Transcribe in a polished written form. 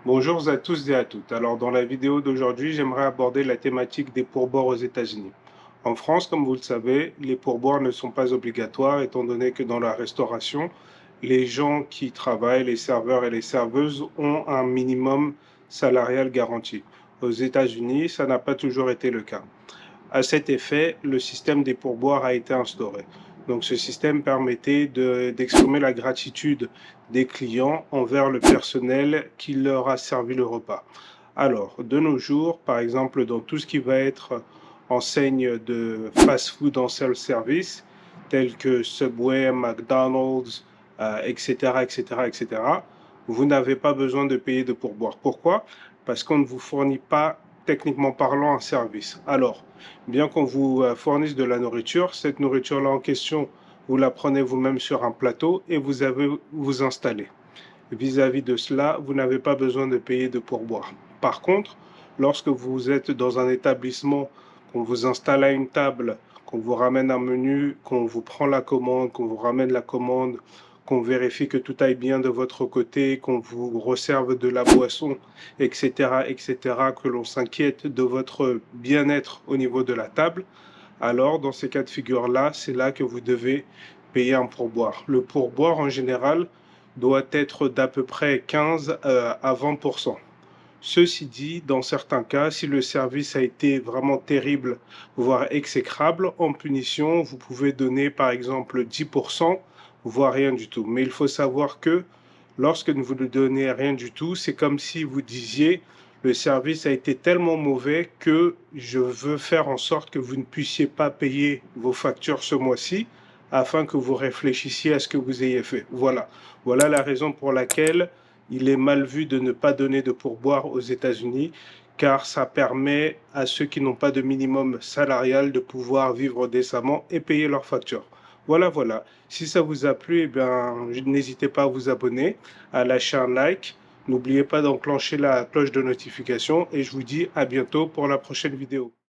Bonjour à tous et à toutes. Alors, dans la vidéo d'aujourd'hui, j'aimerais aborder la thématique des pourboires aux États-Unis. En France, comme vous le savez, les pourboires ne sont pas obligatoires étant donné que dans la restauration, les gens qui travaillent, les serveurs et les serveuses, ont un minimum salarial garanti. Aux États-Unis, ça n'a pas toujours été le cas. À cet effet, le système des pourboires a été instauré. Donc ce système permettait d'exprimer la gratitude des clients envers le personnel qui leur a servi le repas. Alors, de nos jours, par exemple, dans tout ce qui va être enseigne de fast-food en self-service, tels que Subway, McDonald's, etc., etc., etc., vous n'avez pas besoin de payer de pourboire. Pourquoi? Parce qu'on ne vous fournit pas, techniquement parlant, un service. Alors, bien qu'on vous fournisse de la nourriture, cette nourriture-là en question, vous la prenez vous-même sur un plateau et vous avez vous installer. Vis-à-vis de cela, vous n'avez pas besoin de payer de pourboire. Par contre, lorsque vous êtes dans un établissement, qu'on vous installe à une table, qu'on vous ramène un menu, qu'on vous prend la commande, qu'on vous ramène la commande, qu'on vérifie que tout aille bien de votre côté, qu'on vous resserve de la boisson, etc., etc., que l'on s'inquiète de votre bien-être au niveau de la table, alors dans ces cas de figure-là, c'est là que vous devez payer un pourboire. Le pourboire, en général, doit être d'à peu près 15 à 20%. Ceci dit, dans certains cas, si le service a été vraiment terrible, voire exécrable, en punition, vous pouvez donner par exemple 10%, voire rien du tout. Mais il faut savoir que lorsque vous ne donnez rien du tout, c'est comme si vous disiez le service a été tellement mauvais que je veux faire en sorte que vous ne puissiez pas payer vos factures ce mois-ci afin que vous réfléchissiez à ce que vous ayez fait. Voilà. Voilà la raison pour laquelle il est mal vu de ne pas donner de pourboire aux États-Unis, car ça permet à ceux qui n'ont pas de minimum salarial de pouvoir vivre décemment et payer leurs factures. Voilà, voilà. Si ça vous a plu, eh bien, n'hésitez pas à vous abonner, à lâcher un like. N'oubliez pas d'enclencher la cloche de notification et je vous dis à bientôt pour la prochaine vidéo.